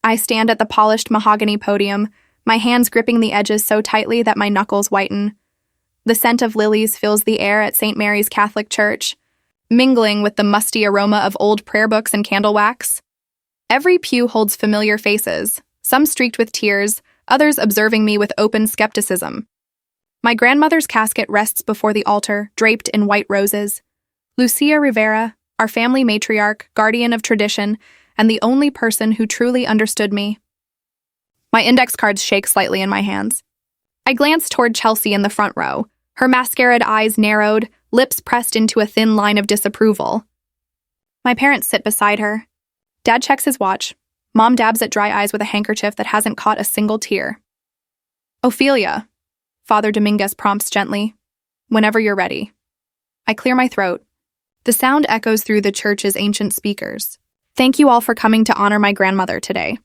I stand at the polished mahogany podium, my hands gripping the edges so tightly that my knuckles whiten. The scent of lilies fills the air at St. Mary's Catholic Church, mingling with the musty aroma of old prayer books and candle wax. Every pew holds familiar faces, some streaked with tears, others observing me with open skepticism. My grandmother's casket rests before the altar, draped in white roses. Lucia Rivera, our family matriarch, guardian of tradition, and the only person who truly understood me. My index cards shake slightly in my hands. I glance toward Chelsea in the front row, her mascaraed eyes narrowed, lips pressed into a thin line of disapproval. My parents sit beside her. Dad checks his watch. Mom dabs at dry eyes with a handkerchief that hasn't caught a single tear. "Ophelia," Father Dominguez prompts gently. "Whenever you're ready." I clear my throat. The sound echoes through the church's ancient speakers. "Thank you all for coming to honor my grandmother today."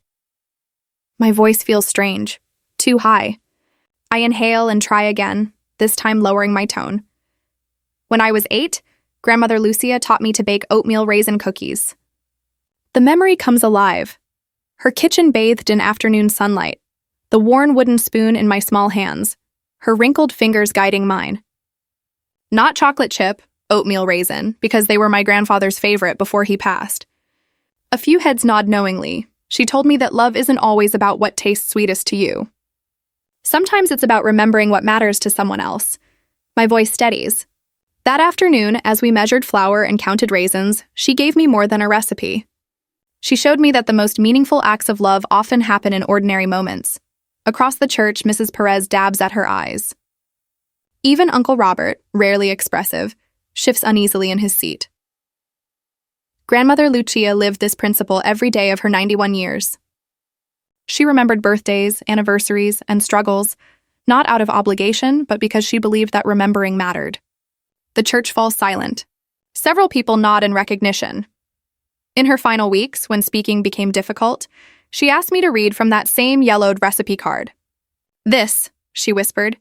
My voice feels strange, too high. I inhale and try again, this time lowering my tone. When I was 8, Grandmother Lucia taught me to bake oatmeal raisin cookies. The memory comes alive. Her kitchen bathed in afternoon sunlight, the worn wooden spoon in my small hands, her wrinkled fingers guiding mine. Not chocolate chip, oatmeal raisin, because they were my grandfather's favorite before he passed. A few heads nod knowingly. She told me that love isn't always about what tastes sweetest to you. Sometimes it's about remembering what matters to someone else. My voice steadies. That afternoon, as we measured flour and counted raisins, she gave me more than a recipe. She showed me that the most meaningful acts of love often happen in ordinary moments. Across the church, Mrs. Perez dabs at her eyes. Even Uncle Robert, rarely expressive, shifts uneasily in his seat. Grandmother Lucia lived this principle every day of her 91 years. She remembered birthdays, anniversaries, and struggles, not out of obligation, but because she believed that remembering mattered. The church falls silent. Several people nod in recognition. In her final weeks, when speaking became difficult, she asked me to read from that same yellowed recipe card. "This," she whispered,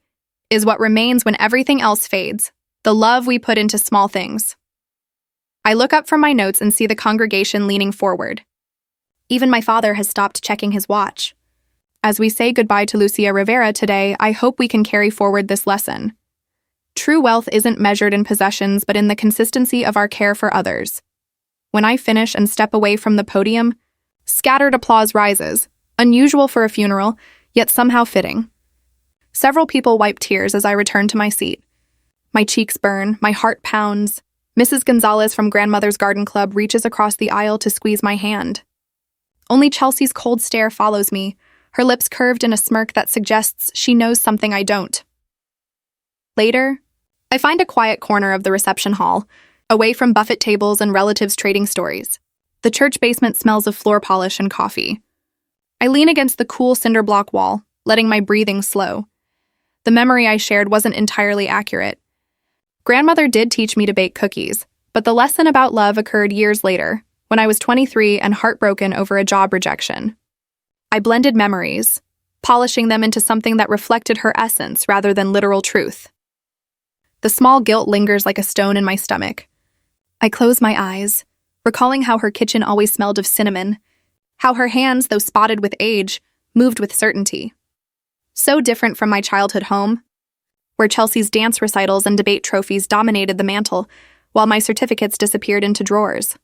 "is what remains when everything else fades, the love we put into small things." I look up from my notes and see the congregation leaning forward. Even my father has stopped checking his watch. As we say goodbye to Lucia Rivera today, I hope we can carry forward this lesson. True wealth isn't measured in possessions, but in the consistency of our care for others. When I finish and step away from the podium, scattered applause rises, unusual for a funeral, yet somehow fitting. Several people wipe tears as I return to my seat. My cheeks burn, my heart pounds. Mrs. Gonzalez from Grandmother's Garden Club reaches across the aisle to squeeze my hand. Only Chelsea's cold stare follows me, her lips curved in a smirk that suggests she knows something I don't. Later, I find a quiet corner of the reception hall, away from buffet tables and relatives trading stories. The church basement smells of floor polish and coffee. I lean against the cool cinder block wall, letting my breathing slow. The memory I shared wasn't entirely accurate. Grandmother did teach me to bake cookies, but the lesson about love occurred years later, when I was 23 and heartbroken over a job rejection. I blended memories, polishing them into something that reflected her essence rather than literal truth. The small guilt lingers like a stone in my stomach. I close my eyes, recalling how her kitchen always smelled of cinnamon, how her hands, though spotted with age, moved with certainty. So different from my childhood home, where Chelsea's dance recitals and debate trophies dominated the mantel, while my certificates disappeared into drawers.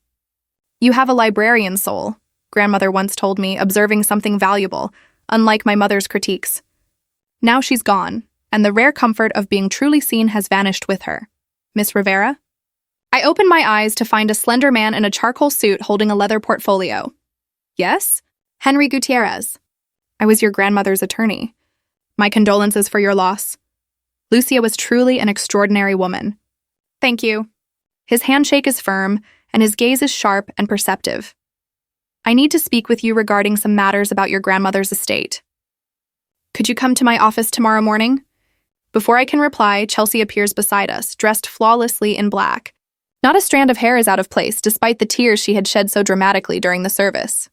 "You have a librarian soul," Grandmother once told me, observing something valuable, unlike my mother's critiques. Now she's gone, and the rare comfort of being truly seen has vanished with her. "Miss Rivera?" I open my eyes to find a slender man in a charcoal suit holding a leather portfolio. "Yes? Henry Gutierrez. I was your grandmother's attorney. My condolences for your loss. Lucia was truly an extraordinary woman." "Thank you." His handshake is firm, and his gaze is sharp and perceptive. "I need to speak with you regarding some matters about your grandmother's estate. Could you come to my office tomorrow morning?" Before I can reply, Chelsea appears beside us, dressed flawlessly in black. Not a strand of hair is out of place, despite the tears she had shed so dramatically during the service.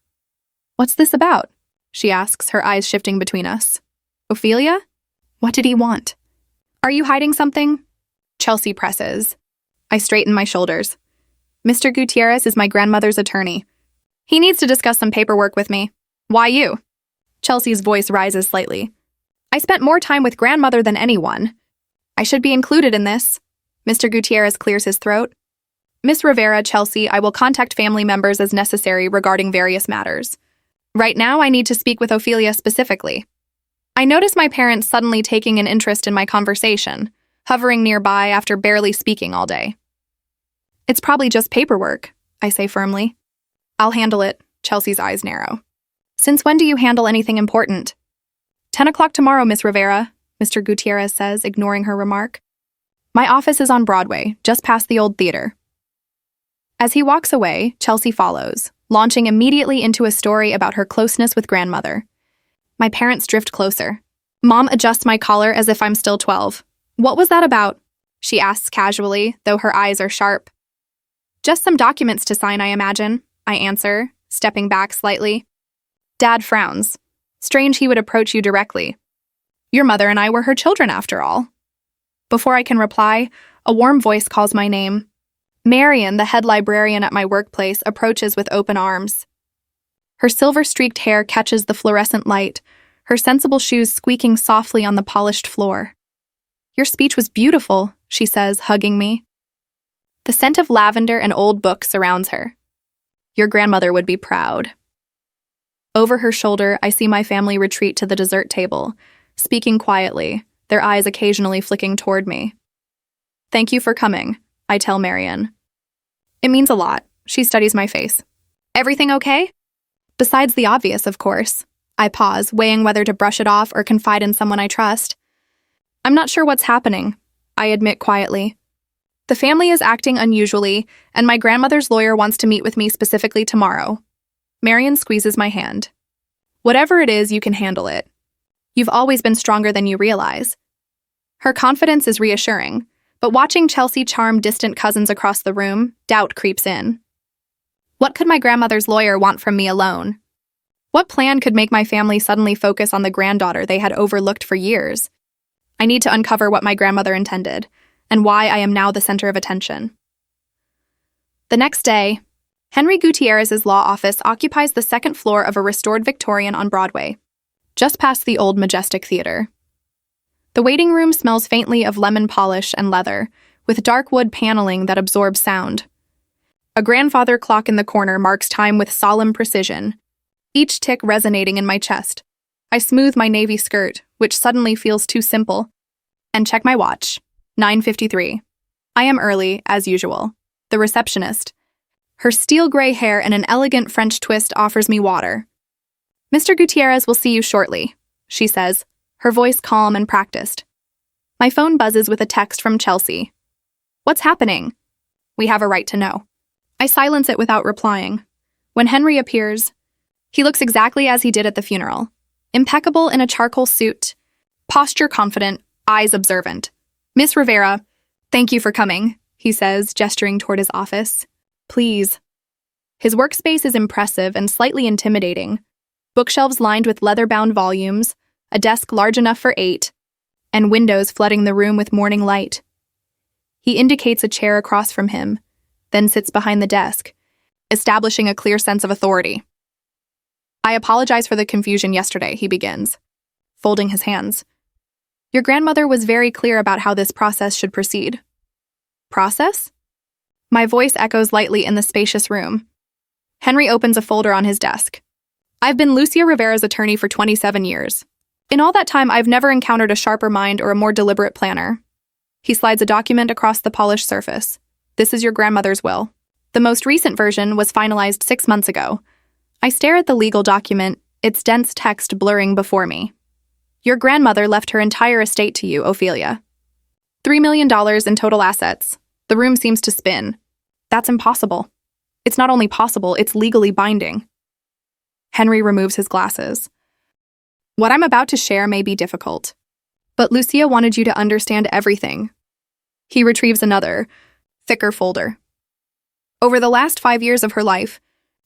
"What's this about?" she asks, her eyes shifting between us. "Ophelia? What did he want?" "Are you hiding something?" Chelsea presses. I straighten my shoulders. "Mr. Gutierrez is my grandmother's attorney. He needs to discuss some paperwork with me." Why you? Chelsea's voice rises slightly. I spent more time with grandmother than anyone. I should be included in this. Mr. Gutierrez clears his throat. Miss Rivera, Chelsea, I will contact family members as necessary regarding various matters. Right now, I need to speak with Ophelia specifically. I notice my parents suddenly taking an interest in my conversation, hovering nearby after barely speaking all day. It's probably just paperwork, I say firmly. I'll handle it, Chelsea's eyes narrow. Since when do you handle anything important? 10 o'clock tomorrow, Miss Rivera, Mr. Gutierrez says, ignoring her remark. My office is on Broadway, just past the old theater. As he walks away, Chelsea follows, launching immediately into a story about her closeness with grandmother. My parents drift closer. Mom adjusts my collar as if I'm still 12. What was that about? She asks casually, though her eyes are sharp. Just some documents to sign, I imagine, I answer, stepping back slightly. Dad frowns. Strange he would approach you directly. Your mother and I were her children, after all. Before I can reply, a warm voice calls my name. Marion, the head librarian at my workplace, approaches with open arms. Her silver-streaked hair catches the fluorescent light, her sensible shoes squeaking softly on the polished floor. Your speech was beautiful, she says, hugging me. The scent of lavender and old books surrounds her. Your grandmother would be proud. Over her shoulder, I see my family retreat to the dessert table, speaking quietly, their eyes occasionally flicking toward me. Thank you for coming, I tell Marion. It means a lot. She studies my face. Everything okay? Besides the obvious, of course. I pause, weighing whether to brush it off or confide in someone I trust. I'm not sure what's happening, I admit quietly. The family is acting unusually, and my grandmother's lawyer wants to meet with me specifically tomorrow. Marion squeezes my hand. Whatever it is, you can handle it. You've always been stronger than you realize. Her confidence is reassuring, but watching Chelsea charm distant cousins across the room, doubt creeps in. What could my grandmother's lawyer want from me alone? What plan could make my family suddenly focus on the granddaughter they had overlooked for years? I need to uncover what my grandmother intended, and why I am now the center of attention. The next day, Henry Gutierrez's law office occupies the second floor of a restored Victorian on Broadway, just past the old Majestic Theater. The waiting room smells faintly of lemon polish and leather, with dark wood paneling that absorbs sound. A grandfather clock in the corner marks time with solemn precision, each tick resonating in my chest. I smooth my navy skirt, which suddenly feels too simple, and check my watch. 9:53. I am early, as usual. The receptionist. Her steel-gray hair and an elegant French twist offers me water. Mr. Gutierrez will see you shortly, she says, her voice calm and practiced. My phone buzzes with a text from Chelsea. What's happening? We have a right to know. I silence it without replying. When Henry appears, he looks exactly as he did at the funeral. Impeccable in a charcoal suit, posture confident, eyes observant. Miss Rivera, thank you for coming, he says, gesturing toward his office. Please. His workspace is impressive and slightly intimidating. Bookshelves lined with leather-bound volumes, a desk large enough for 8, and windows flooding the room with morning light. He indicates a chair across from him, then sits behind the desk, establishing a clear sense of authority. I apologize for the confusion yesterday, he begins, folding his hands. Your grandmother was very clear about how this process should proceed. Process? My voice echoes lightly in the spacious room. Henry opens a folder on his desk. I've been Lucia Rivera's attorney for 27 years. In all that time, I've never encountered a sharper mind or a more deliberate planner. He slides a document across the polished surface. This is your grandmother's will. The most recent version was finalized 6 months ago. I stare at the legal document, its dense text blurring before me. Your grandmother left her entire estate to you, Ophelia. $3 million in total assets. The room seems to spin. That's impossible. It's not only possible, it's legally binding. Henry removes his glasses. What I'm about to share may be difficult, but Lucia wanted you to understand everything. He retrieves another, thicker folder. Over the last 5 years of her life,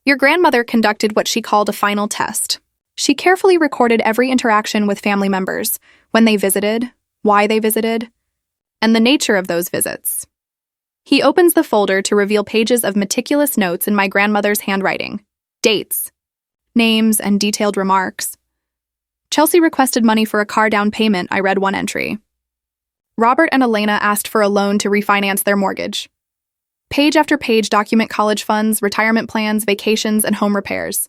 your grandmother conducted what she called a final test. She carefully recorded every interaction with family members, when they visited, why they visited, and the nature of those visits. He opens the folder to reveal pages of meticulous notes in my grandmother's handwriting. Dates. names, and detailed remarks. Chelsea requested money for a car down payment, I read one entry. Robert and Elena asked for a loan to refinance their mortgage. Page after page document college funds, retirement plans, vacations, and home repairs.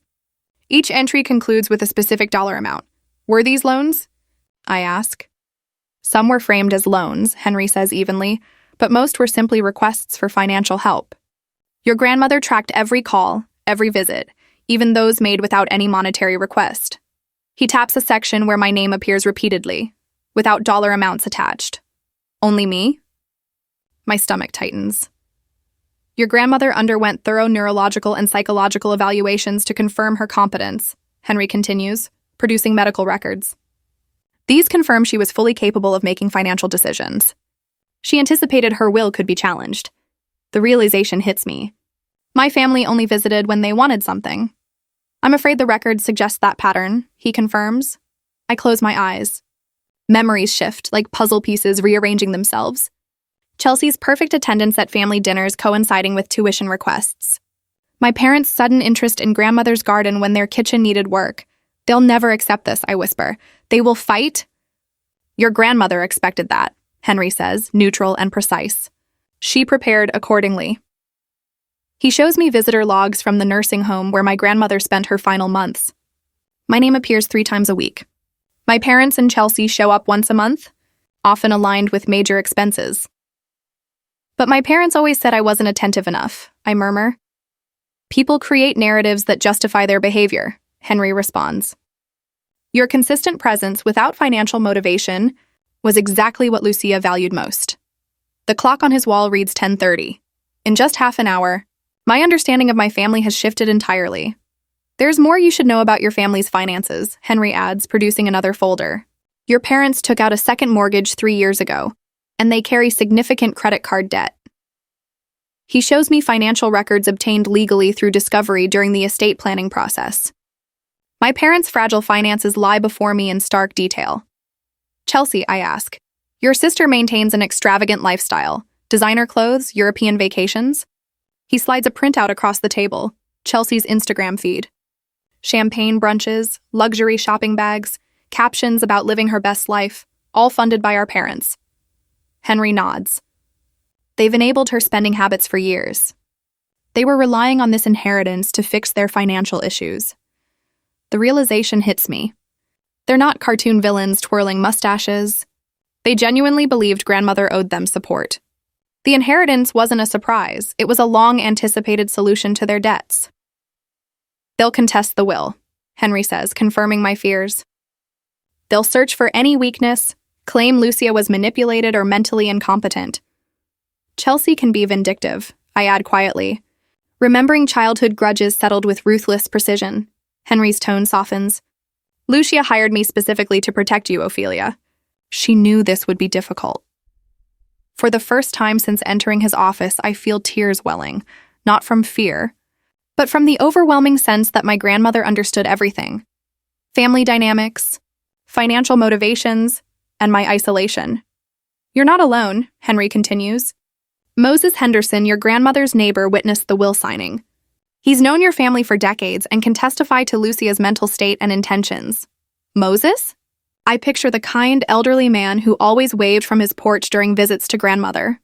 Each entry concludes with a specific dollar amount. Were these loans? I ask. Some were framed as loans, Henry says evenly, but most were simply requests for financial help. Your grandmother tracked every call, every visit, even those made without any monetary request. He taps a section where my name appears repeatedly, without dollar amounts attached. Only me? My stomach tightens. Your grandmother underwent thorough neurological and psychological evaluations to confirm her competence, Henry continues, producing medical records. These confirm she was fully capable of making financial decisions. She anticipated her will could be challenged. The realization hits me. My family only visited when they wanted something. I'm afraid the record suggests that pattern, he confirms. I close my eyes. Memories shift, like puzzle pieces rearranging themselves. Chelsea's perfect attendance at family dinners coinciding with tuition requests. My parents' sudden interest in grandmother's garden when their kitchen needed work. They'll never accept this, I whisper. They will fight? Your grandmother expected that, Henry says, neutral and precise. She prepared accordingly. He shows me visitor logs from the nursing home where my grandmother spent her final months. My name appears 3 times a week. My parents and Chelsea show up once a month, often aligned with major expenses. But my parents always said I wasn't attentive enough, I murmur. People create narratives that justify their behavior, Henry responds. Your consistent presence without financial motivation was exactly what Lucia valued most. The clock on his wall reads 10:30. In just half an hour, my understanding of my family has shifted entirely. There's more you should know about your family's finances, Henry adds, producing another folder. Your parents took out a second mortgage 3 years ago, and they carry significant credit card debt. He shows me financial records obtained legally through discovery during the estate planning process. My parents' fragile finances lie before me in stark detail. Chelsea, I ask, your sister maintains an extravagant lifestyle, designer clothes, European vacations? He slides a printout across the table, Chelsea's Instagram feed. Champagne brunches, luxury shopping bags, captions about living her best life, all funded by our parents. Henry nods. They've enabled her spending habits for years. They were relying on this inheritance to fix their financial issues. The realization hits me. They're not cartoon villains twirling mustaches. They genuinely believed grandmother owed them support. The inheritance wasn't a surprise. It was a long-anticipated solution to their debts. They'll contest the will, Henry says, confirming my fears. They'll search for any weakness, claim Lucia was manipulated or mentally incompetent. Chelsea can be vindictive, I add quietly. Remembering childhood grudges settled with ruthless precision. Henry's tone softens. Lucia hired me specifically to protect you, Ophelia. She knew this would be difficult. For the first time since entering his office, I feel tears welling, not from fear, but from the overwhelming sense that my grandmother understood everything. Family dynamics, financial motivations, and my isolation. You're not alone, Henry continues. Moses Henderson, your grandmother's neighbor, witnessed the will signing. He's known your family for decades and can testify to Lucia's mental state and intentions. Moses? I picture the kind, elderly man who always waved from his porch during visits to grandmother.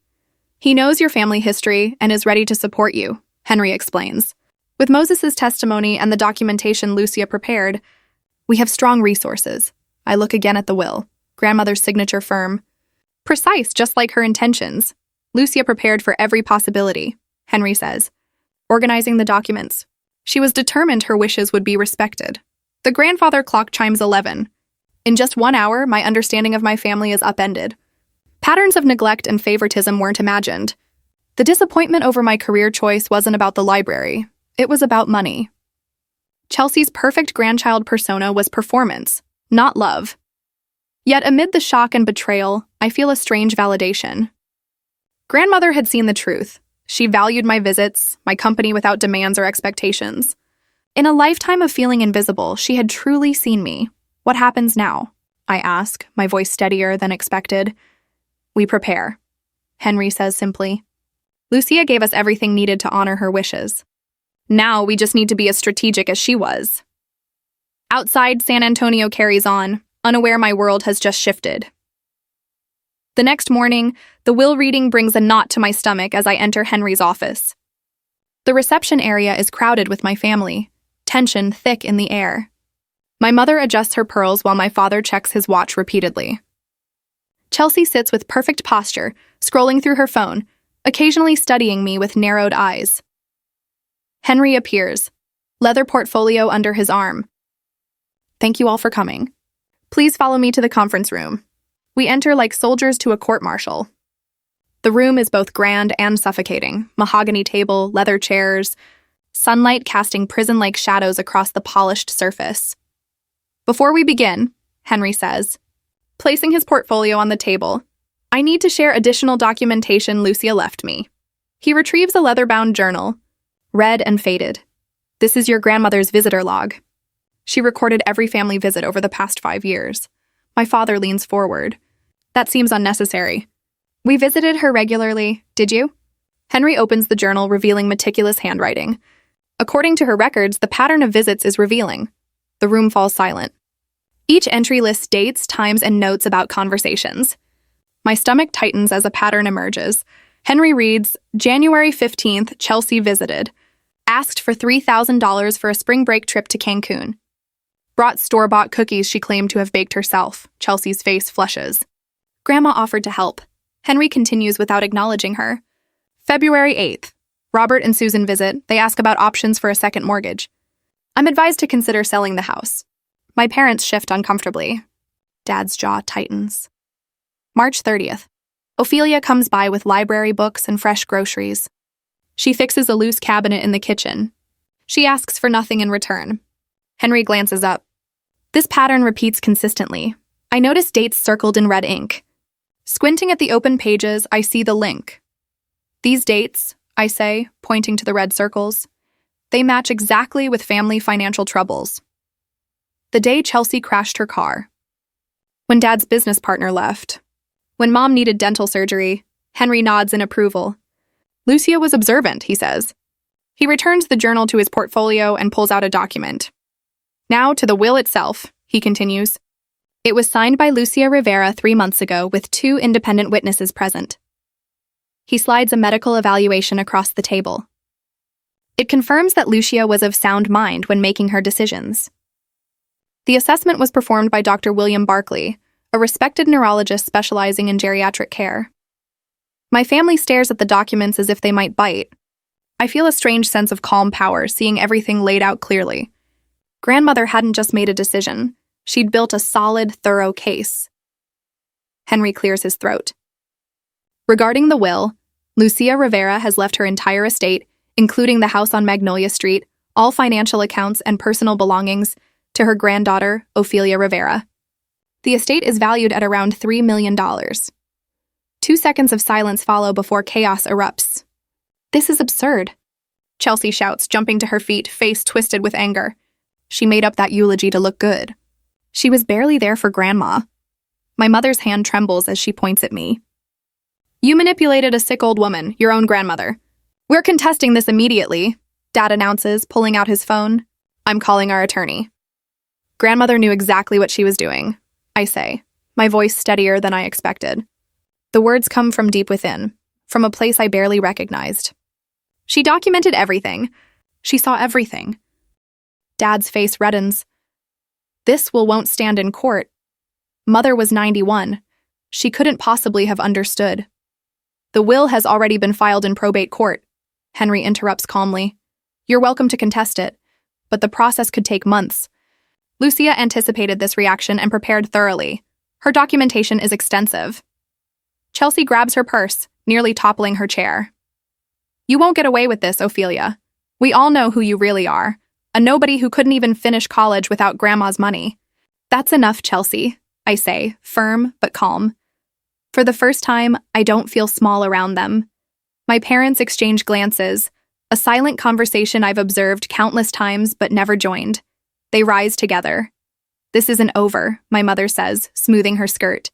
He knows your family history and is ready to support you, Henry explains. With Moses's testimony and the documentation Lucia prepared, we have strong resources. I look again at the will, grandmother's signature firm. Precise, just like her intentions. Lucia prepared for every possibility, Henry says, organizing the documents. She was determined her wishes would be respected. The grandfather clock chimes 11. In just 1 hour, my understanding of my family is upended. Patterns of neglect and favoritism weren't imagined. The disappointment over my career choice wasn't about the library. It was about money. Chelsea's perfect grandchild persona was performance, not love. Yet amid the shock and betrayal, I feel a strange validation. Grandmother had seen the truth. She valued my visits, my company without demands or expectations. In a lifetime of feeling invisible, she had truly seen me. What happens now? I ask, my voice steadier than expected. We prepare, Henry says simply. Lucia gave us everything needed to honor her wishes. Now we just need to be as strategic as she was. Outside, San Antonio carries on, unaware my world has just shifted. The next morning, the will reading brings a knot to my stomach as I enter Henry's office. The reception area is crowded with my family, tension thick in the air. My mother adjusts her pearls while my father checks his watch repeatedly. Chelsea sits with perfect posture, scrolling through her phone, occasionally studying me with narrowed eyes. Henry appears, leather portfolio under his arm. Thank you all for coming. Please follow me to the conference room. We enter like soldiers to a court-martial. The room is both grand and suffocating. Mahogany table, leather chairs, sunlight casting prison-like shadows across the polished surface. Before we begin, Henry says, placing his portfolio on the table, I need to share additional documentation Lucia left me. He retrieves a leather-bound journal, red and faded. This is your grandmother's visitor log. She recorded every family visit over the past 5 years. My father leans forward. That seems unnecessary. We visited her regularly, did you? Henry opens the journal, revealing meticulous handwriting. According to her records, the pattern of visits is revealing. The room falls silent. Each entry lists dates, times, and notes about conversations. My stomach tightens as a pattern emerges. Henry reads, January 15th, Chelsea visited. Asked for $3,000 for a spring break trip to Cancun. Brought store-bought cookies she claimed to have baked herself. Chelsea's face flushes. Grandma offered to help. Henry continues without acknowledging her. February 8th. Robert and Susan visit. They ask about options for a second mortgage. I'm advised to consider selling the house. My parents shift uncomfortably. Dad's jaw tightens. March 30th. Ophelia comes by with library books and fresh groceries. She fixes a loose cabinet in the kitchen. She asks for nothing in return. Henry glances up. This pattern repeats consistently. I notice dates circled in red ink. Squinting at the open pages, I see the link. These dates, I say, pointing to the red circles, they match exactly with family financial troubles. The day Chelsea crashed her car. When Dad's business partner left. When Mom needed dental surgery, Henry nods in approval. Lucia was observant, he says. He returns the journal to his portfolio and pulls out a document. Now to the will itself, he continues. It was signed by Lucia Rivera 3 months ago with 2 independent witnesses present. He slides a medical evaluation across the table. It confirms that Lucia was of sound mind when making her decisions. The assessment was performed by Dr. William Barkley, a respected neurologist specializing in geriatric care. My family stares at the documents as if they might bite. I feel a strange sense of calm power, seeing everything laid out clearly. Grandmother hadn't just made a decision. She'd built a solid, thorough case. Henry clears his throat. Regarding the will, Lucia Rivera has left her entire estate, including the house on Magnolia Street, all financial accounts and personal belongings, to her granddaughter, Ophelia Rivera. The estate is valued at around $3 million. 2 seconds of silence follow before chaos erupts. This is absurd, Chelsea shouts, jumping to her feet, face twisted with anger. She made up that eulogy to look good. She was barely there for Grandma. My mother's hand trembles as she points at me. You manipulated a sick old woman, your own grandmother. We're contesting this immediately, Dad announces, pulling out his phone. I'm calling our attorney. Grandmother knew exactly what she was doing, I say, my voice steadier than I expected. The words come from deep within, from a place I barely recognized. She documented everything. She saw everything. Dad's face reddens. This will won't stand in court. Mother was 91. She couldn't possibly have understood. The will has already been filed in probate court, Henry interrupts calmly. You're welcome to contest it, but the process could take months. Lucia anticipated this reaction and prepared thoroughly. Her documentation is extensive. Chelsea grabs her purse, nearly toppling her chair. You won't get away with this, Ophelia. We all know who you really are. A nobody who couldn't even finish college without Grandma's money. That's enough, Chelsea, I say, firm but calm. For the first time, I don't feel small around them. My parents exchange glances, a silent conversation I've observed countless times but never joined. They rise together. This isn't over, my mother says, smoothing her skirt.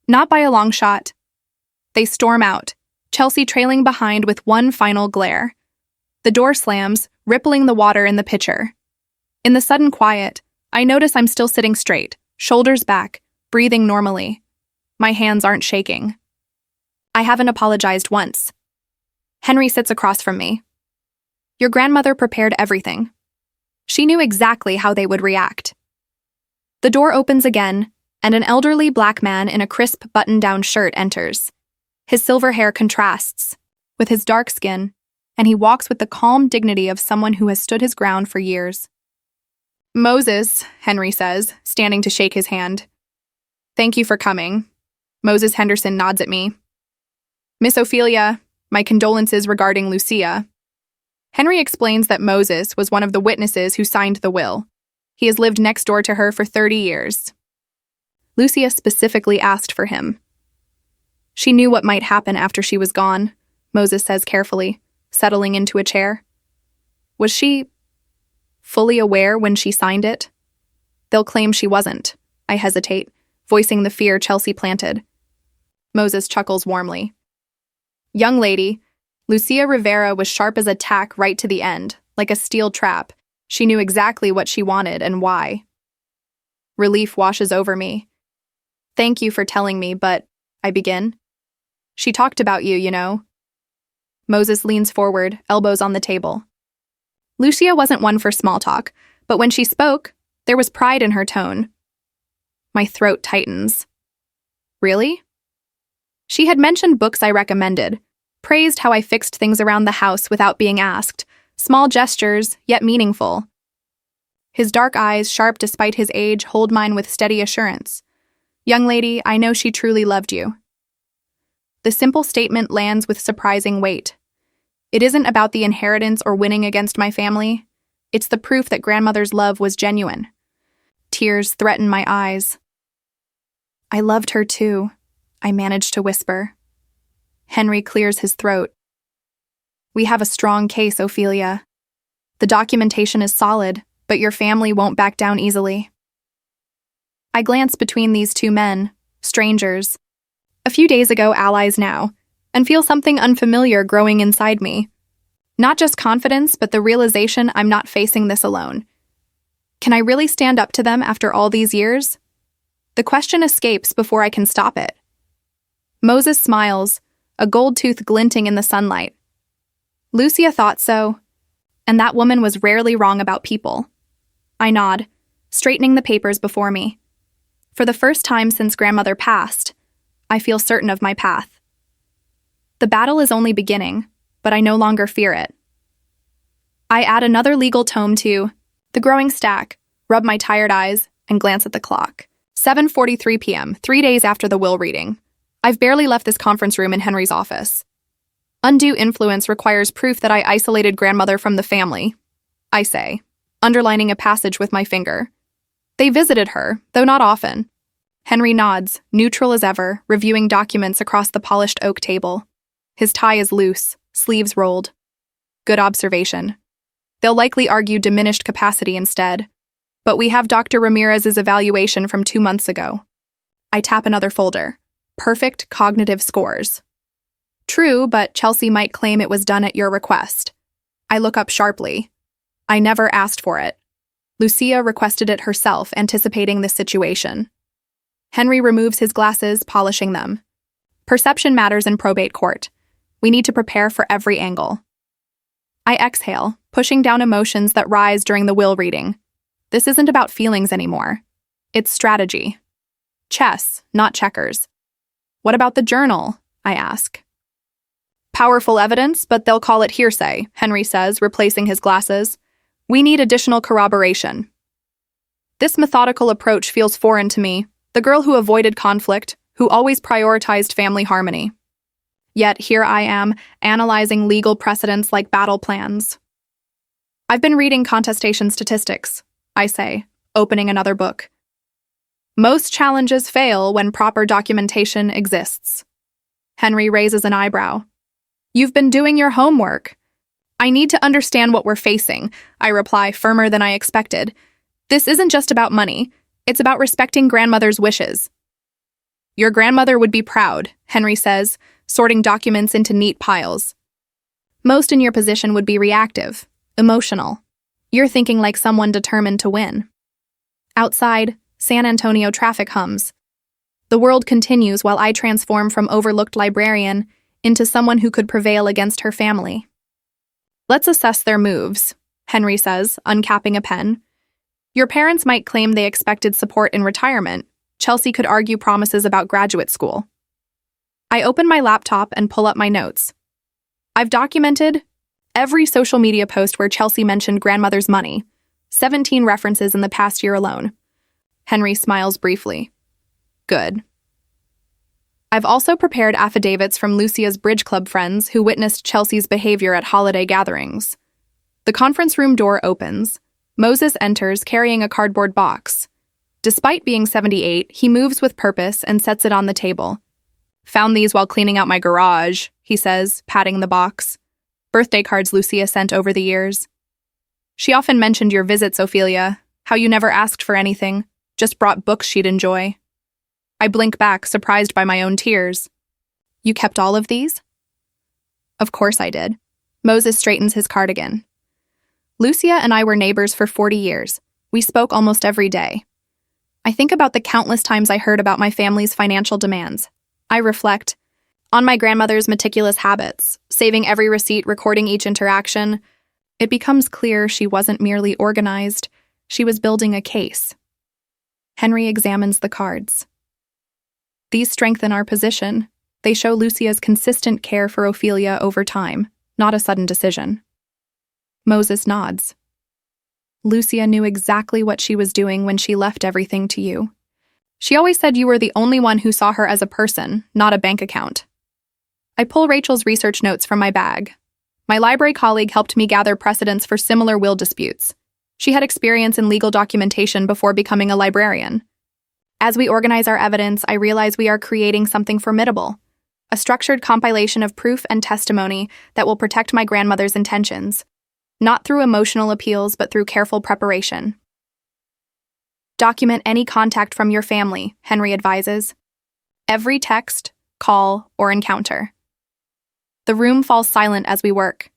Not by a long shot. They storm out, Chelsea trailing behind with one final glare. The door slams, rippling the water in the pitcher. In the sudden quiet, I notice I'm still sitting straight, shoulders back, breathing normally. My hands aren't shaking. I haven't apologized once. Henry sits across from me. Your grandmother prepared everything. She knew exactly how they would react. The door opens again, and an elderly black man in a crisp button-down shirt enters. His silver hair contrasts with his dark skin, and he walks with the calm dignity of someone who has stood his ground for years. Moses, Henry says, standing to shake his hand. Thank you for coming. Moses Henderson nods at me. Miss Ophelia, my condolences regarding Lucia. Henry explains that Moses was one of the witnesses who signed the will. He has lived next door to her for 30 years. Lucia specifically asked for him. She knew what might happen after she was gone, Moses says carefully, settling into a chair. Was she fully aware when she signed it? They'll claim she wasn't. I hesitate, voicing the fear Chelsea planted. Moses chuckles warmly. Young lady, Lucia Rivera was sharp as a tack right to the end, like a steel trap. She knew exactly what she wanted and why. Relief washes over me. Thank you for telling me, but, I begin. She talked about you, you know. Moses leans forward, elbows on the table. Lucia wasn't one for small talk, but when she spoke, there was pride in her tone. My throat tightens. Really? She had mentioned books I recommended, praised how I fixed things around the house without being asked, small gestures, yet meaningful. His dark eyes, sharp despite his age, hold mine with steady assurance. Young lady, I know she truly loved you. The simple statement lands with surprising weight. It isn't about the inheritance or winning against my family. It's the proof that grandmother's love was genuine. Tears threaten my eyes. I loved her too, I managed to whisper. Henry clears his throat. We have a strong case, Ophelia. The documentation is solid, but your family won't back down easily. I glance between these two men, strangers. A few days ago, allies now, and feel something unfamiliar growing inside me. Not just confidence, but the realization I'm not facing this alone. Can I really stand up to them after all these years? The question escapes before I can stop it. Moses smiles, a gold tooth glinting in the sunlight. Lucia thought so, and that woman was rarely wrong about people. I nod, straightening the papers before me. For the first time since grandmother passed, I feel certain of my path. The battle is only beginning, but I no longer fear it. I add another legal tome to the growing stack, rub my tired eyes, and glance at the clock. 7:43 p.m., 3 days after the will reading. I've barely left this conference room in Henry's office. Undue influence requires proof that I isolated grandmother from the family, I say, underlining a passage with my finger. They visited her, though not often. Henry nods, neutral as ever, reviewing documents across the polished oak table. His tie is loose, sleeves rolled. Good observation. They'll likely argue diminished capacity instead. But we have Dr. Ramirez's evaluation from 2 months ago. I tap another folder. Perfect cognitive scores. True, but Chelsea might claim it was done at your request. I look up sharply. I never asked for it. Lucia requested it herself, anticipating this situation. Henry removes his glasses, polishing them. Perception matters in probate court. We need to prepare for every angle. I exhale, pushing down emotions that rise during the will reading. This isn't about feelings anymore. It's strategy. Chess, not checkers. What about the journal? I ask. Powerful evidence, but they'll call it hearsay, Henry says, replacing his glasses. We need additional corroboration. This methodical approach feels foreign to me, the girl who avoided conflict, who always prioritized family harmony. Yet here I am, analyzing legal precedents like battle plans. I've been reading contestation statistics, I say, opening another book. Most challenges fail when proper documentation exists. Henry raises an eyebrow. You've been doing your homework. I need to understand what we're facing, I reply, firmer than I expected. This isn't just about money. It's about respecting grandmother's wishes. Your grandmother would be proud, Henry says, sorting documents into neat piles. Most in your position would be reactive, emotional. You're thinking like someone determined to win. Outside, San Antonio traffic hums. The world continues while I transform from overlooked librarian into someone who could prevail against her family. Let's assess their moves, Henry says, uncapping a pen. Your parents might claim they expected support in retirement. Chelsea could argue promises about graduate school. I open my laptop and pull up my notes. I've documented every social media post where Chelsea mentioned grandmother's money, 17 references in the past year alone. Henry smiles briefly. Good. I've also prepared affidavits from Lucia's bridge club friends who witnessed Chelsea's behavior at holiday gatherings. The conference room door opens. Moses enters carrying a cardboard box. Despite being 78, he moves with purpose and sets it on the table. Found these while cleaning out my garage, he says, patting the box. Birthday cards Lucia sent over the years. She often mentioned your visits, Ophelia, how you never asked for anything, just brought books she'd enjoy. I blink back, surprised by my own tears. You kept all of these? Of course I did. Moses straightens his cardigan. Lucia and I were neighbors for 40 years. We spoke almost every day. I think about the countless times I heard about my family's financial demands. I reflect on my grandmother's meticulous habits, saving every receipt, recording each interaction. It becomes clear she wasn't merely organized, she was building a case. Henry examines the cards. These strengthen our position. They show Lucia's consistent care for Ophelia over time, not a sudden decision. Moses nods. Lucia knew exactly what she was doing when she left everything to you. She always said you were the only one who saw her as a person, not a bank account. I pull Rachel's research notes from my bag. My library colleague helped me gather precedents for similar will disputes. She had experience in legal documentation before becoming a librarian. As we organize our evidence, I realize we are creating something formidable, a structured compilation of proof and testimony that will protect my grandmother's intentions, not through emotional appeals but through careful preparation. Document any contact from your family, Henry advises. Every text, call, or encounter. The room falls silent as we work.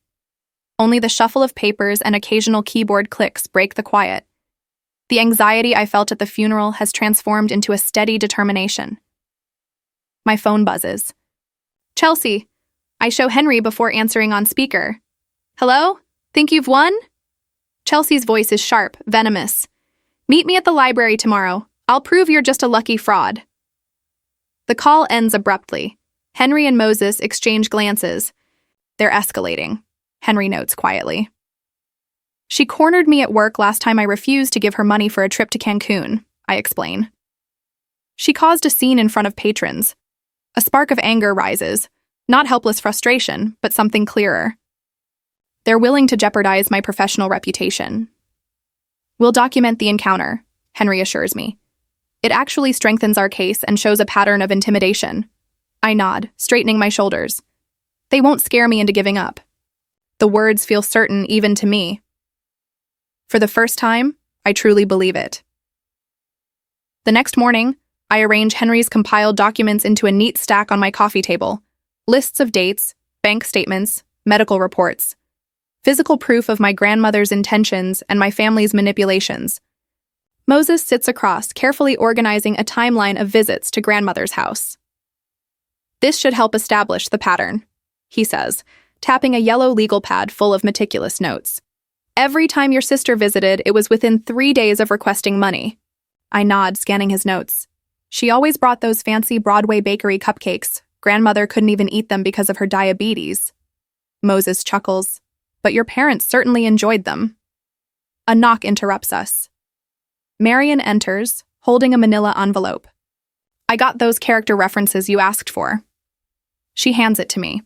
Only the shuffle of papers and occasional keyboard clicks break the quiet. The anxiety I felt at the funeral has transformed into a steady determination. My phone buzzes. Chelsea. I show Henry before answering on speaker. Hello? Think you've won? Chelsea's voice is sharp, venomous. Meet me at the library tomorrow. I'll prove you're just a lucky fraud. The call ends abruptly. Henry and Moses exchange glances. They're escalating, Henry notes quietly. She cornered me at work last time I refused to give her money for a trip to Cancun, I explain. She caused a scene in front of patrons. A spark of anger rises, not helpless frustration, but something clearer. They're willing to jeopardize my professional reputation. We'll document the encounter, Henry assures me. It actually strengthens our case and shows a pattern of intimidation. I nod, straightening my shoulders. They won't scare me into giving up. The words feel certain even to me. For the first time, I truly believe it. The next morning, I arrange Henry's compiled documents into a neat stack on my coffee table. Lists of dates, bank statements, medical reports. Physical proof of my grandmother's intentions and my family's manipulations. Moses sits across, carefully organizing a timeline of visits to grandmother's house. This should help establish the pattern, he says, tapping a yellow legal pad full of meticulous notes. Every time your sister visited, it was within 3 days of requesting money. I nod, scanning his notes. She always brought those fancy Broadway bakery cupcakes. Grandmother couldn't even eat them because of her diabetes. Moses chuckles. But your parents certainly enjoyed them. A knock interrupts us. Marion enters, holding a manila envelope. I got those character references you asked for. She hands it to me.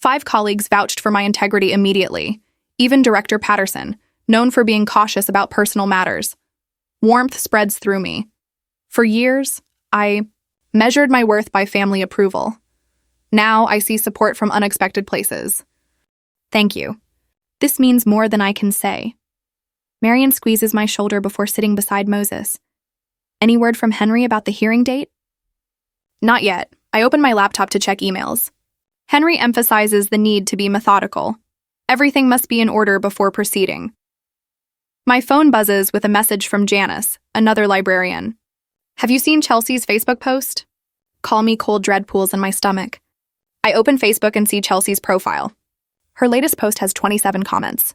5 colleagues vouched for my integrity immediately, even Director Patterson, known for being cautious about personal matters. Warmth spreads through me. For years, I measured my worth by family approval. Now I see support from unexpected places. Thank you. This means more than I can say. Marion squeezes my shoulder before sitting beside Moses. Any word from Henry about the hearing date? Not yet. I open my laptop to check emails. Henry emphasizes the need to be methodical. Everything must be in order before proceeding. My phone buzzes with a message from Janice, another librarian. Have you seen Chelsea's Facebook post? Call me cold dread pools in my stomach. I open Facebook and see Chelsea's profile. Her latest post has 27 comments.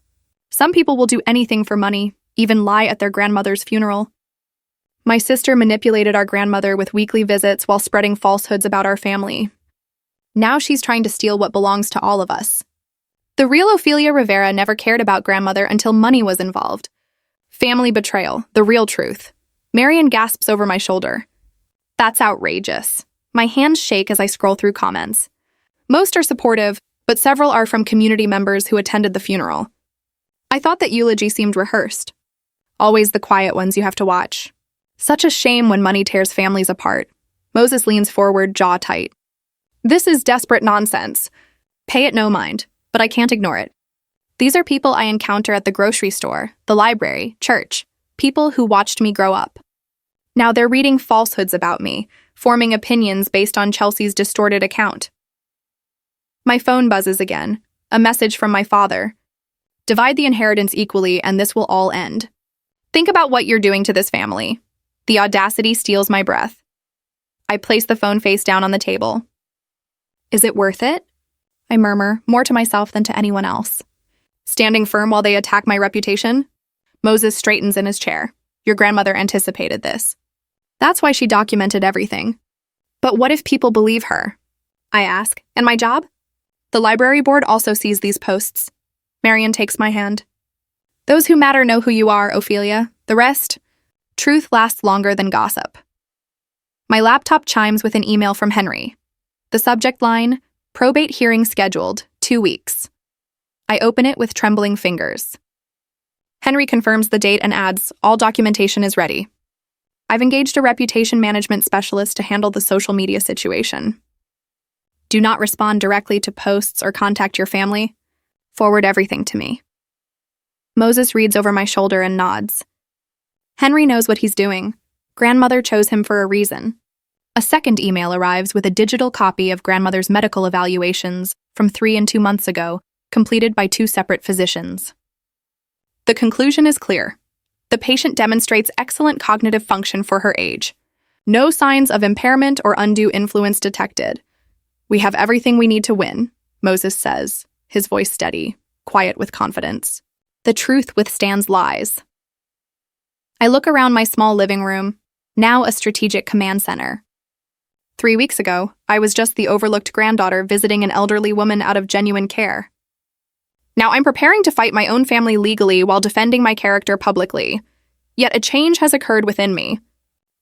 Some people will do anything for money, even lie at their grandmother's funeral. My sister manipulated our grandmother with weekly visits while spreading falsehoods about our family. Now she's trying to steal what belongs to all of us. The real Ophelia Rivera never cared about grandmother until money was involved. Family betrayal, the real truth. Marion gasps over my shoulder. That's outrageous. My hands shake as I scroll through comments. Most are supportive, but several are from community members who attended the funeral. I thought that eulogy seemed rehearsed. Always the quiet ones you have to watch. Such a shame when money tears families apart. Moses leans forward, jaw tight. This is desperate nonsense. Pay it no mind, but I can't ignore it. These are people I encounter at the grocery store, the library, church, people who watched me grow up. Now they're reading falsehoods about me, forming opinions based on Chelsea's distorted account. My phone buzzes again, a message from my father. Divide the inheritance equally and this will all end. Think about what you're doing to this family. The audacity steals my breath. I place the phone face down on the table. Is it worth it? I murmur, more to myself than to anyone else. Standing firm while they attack my reputation? Moses straightens in his chair. Your grandmother anticipated this. That's why she documented everything. But what if people believe her? I ask. And my job? The library board also sees these posts. Marion takes my hand. Those who matter know who you are, Ophelia. The rest? Truth lasts longer than gossip. My laptop chimes with an email from Henry. The subject line, probate hearing scheduled, 2 weeks. I open it with trembling fingers. Henry confirms the date and adds, all documentation is ready. I've engaged a reputation management specialist to handle the social media situation. Do not respond directly to posts or contact your family. Forward everything to me. Moses reads over my shoulder and nods. Henry knows what he's doing. Grandmother chose him for a reason. A second email arrives with a digital copy of grandmother's medical evaluations from 3 and 2 months ago, completed by 2 separate physicians. The conclusion is clear. The patient demonstrates excellent cognitive function for her age. No signs of impairment or undue influence detected. We have everything we need to win, Moses says, his voice steady, quiet with confidence. The truth withstands lies. I look around my small living room, now a strategic command center. 3 weeks ago, I was just the overlooked granddaughter visiting an elderly woman out of genuine care. Now I'm preparing to fight my own family legally while defending my character publicly. Yet a change has occurred within me.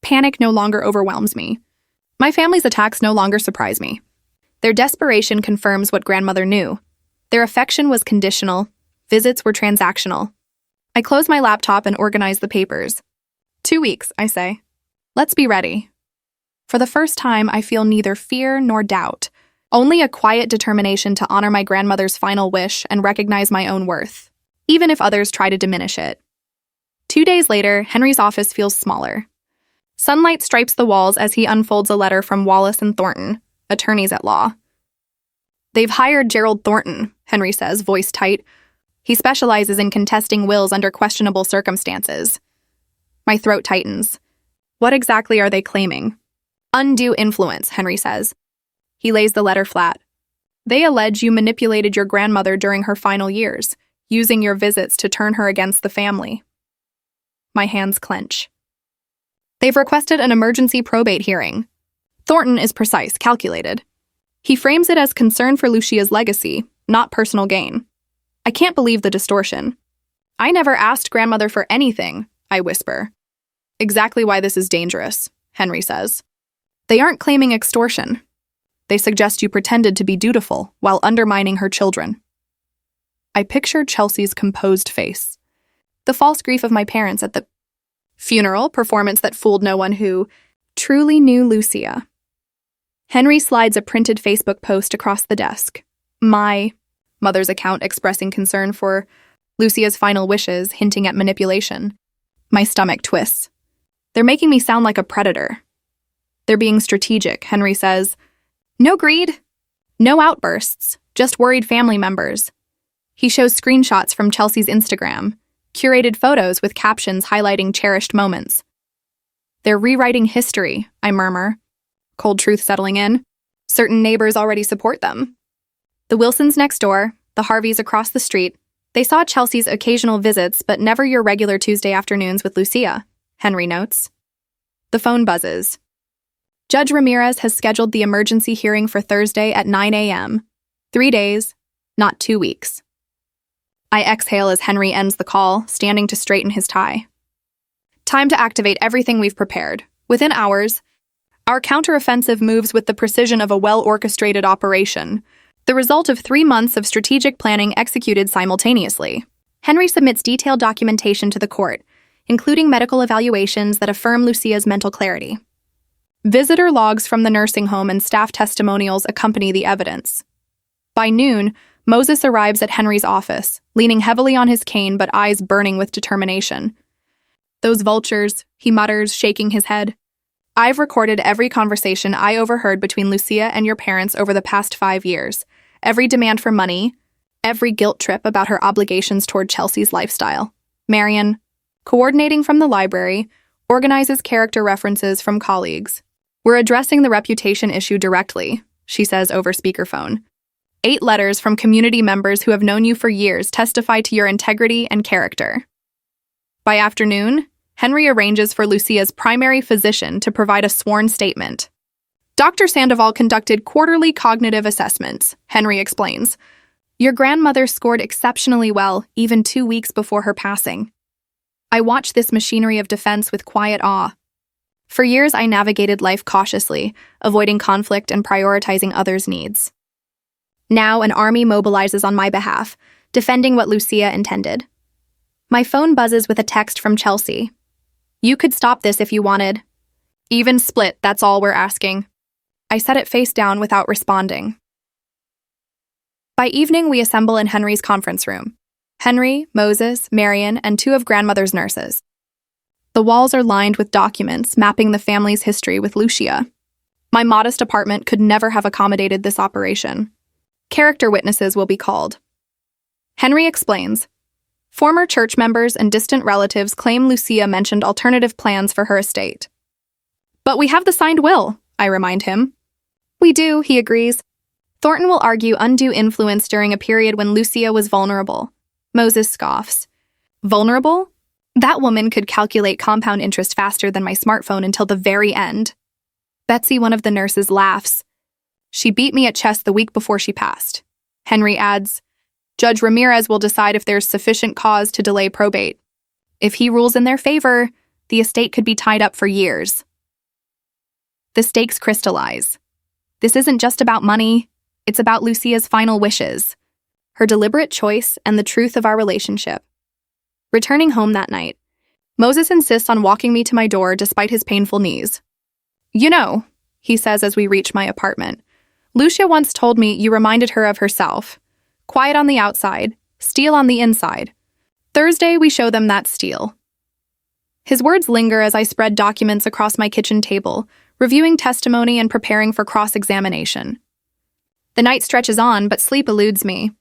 Panic no longer overwhelms me. My family's attacks no longer surprise me. Their desperation confirms what grandmother knew. Their affection was conditional. Visits were transactional. I close my laptop and organize the papers. 2 weeks, I say. Let's be ready. For the first time, I feel neither fear nor doubt. Only a quiet determination to honor my grandmother's final wish and recognize my own worth, even if others try to diminish it. 2 days later, Henry's office feels smaller. Sunlight stripes the walls as he unfolds a letter from Wallace and Thornton, attorneys at law. They've hired Gerald Thornton, Henry says, voice tight. He specializes in contesting wills under questionable circumstances. My throat tightens. What exactly are they claiming? Undue influence, Henry says. He lays the letter flat. They allege you manipulated your grandmother during her final years, using your visits to turn her against the family. My hands clench. They've requested an emergency probate hearing. Thornton is precise, calculated. He frames it as concern for Lucia's legacy, not personal gain. I can't believe the distortion. I never asked grandmother for anything, I whisper. Exactly why this is dangerous, Henry says. They aren't claiming extortion. They suggest you pretended to be dutiful while undermining her children. I picture Chelsea's composed face. The false grief of my parents at the funeral performance that fooled no one who truly knew Lucia. Henry slides a printed Facebook post across the desk. My mother's account expressing concern for Lucia's final wishes, hinting at manipulation. My stomach twists. They're making me sound like a predator. They're being strategic, Henry says. No greed. No outbursts. Just worried family members. He shows screenshots from Chelsea's Instagram. curated photos with captions highlighting cherished moments. They're rewriting history, I murmur, cold truth settling in. Certain neighbors already support them. The Wilsons next door, the Harveys across the street, they saw Chelsea's occasional visits but never your regular Tuesday afternoons with Lucia, Henry notes. The phone buzzes. Judge Ramirez has scheduled the emergency hearing for Thursday at 9 a.m. 3 days, not 2 weeks. I exhale as Henry ends the call, standing to straighten his tie. Time to activate everything we've prepared. Within hours, our counteroffensive moves with the precision of a well-orchestrated operation, the result of 3 months of strategic planning executed simultaneously. Henry submits detailed documentation to the court, including medical evaluations that affirm Lucia's mental clarity. Visitor logs from the nursing home and staff testimonials accompany the evidence. By noon, Moses arrives at Henry's office, leaning heavily on his cane but eyes burning with determination. "Those vultures," he mutters, shaking his head. "I've recorded every conversation I overheard between Lucia and your parents over the past 5 years. Every demand for money, every guilt trip about her obligations toward Chelsea's lifestyle. Marion, coordinating from the library, organizes character references from colleagues. We're addressing the reputation issue directly," she says over speakerphone. 8 letters from community members who have known you for years testify to your integrity and character. By afternoon, Henry arranges for Lucia's primary physician to provide a sworn statement. "Dr. Sandoval conducted quarterly cognitive assessments," Henry explains. "Your grandmother scored exceptionally well, even 2 weeks before her passing. I watched this machinery of defense with quiet awe. For years, I navigated life cautiously, avoiding conflict and prioritizing others' needs. Now, an army mobilizes on my behalf, defending what Lucia intended. My phone buzzes with a text from Chelsea. You could stop this if you wanted. Even split, that's all we're asking." I set it face down without responding. By evening, we assemble in Henry's conference room. Henry, Moses, Marion, and 2 of grandmother's nurses. The walls are lined with documents mapping the family's history with Lucia. My modest apartment could never have accommodated this operation. Character witnesses will be called. Henry explains. Former church members and distant relatives claim Lucia mentioned alternative plans for her estate. "But we have the signed will," I remind him. "We do," he agrees. Thornton will argue undue influence during a period when Lucia was vulnerable. Moses scoffs. "Vulnerable? That woman could calculate compound interest faster than my smartphone until the very end." Betsy, one of the nurses, laughs. "She beat me at chess the week before she passed." Henry adds, "Judge Ramirez will decide if there's sufficient cause to delay probate. If he rules in their favor, the estate could be tied up for years." The stakes crystallize. This isn't just about money, it's about Lucia's final wishes, her deliberate choice, and the truth of our relationship. Returning home that night, Moses insists on walking me to my door despite his painful knees. "You know," he says as we reach my apartment, "Lucia once told me you reminded her of herself. Quiet on the outside, steel on the inside. Thursday, we show them that steel." His words linger as I spread documents across my kitchen table, reviewing testimony and preparing for cross-examination. The night stretches on, but sleep eludes me.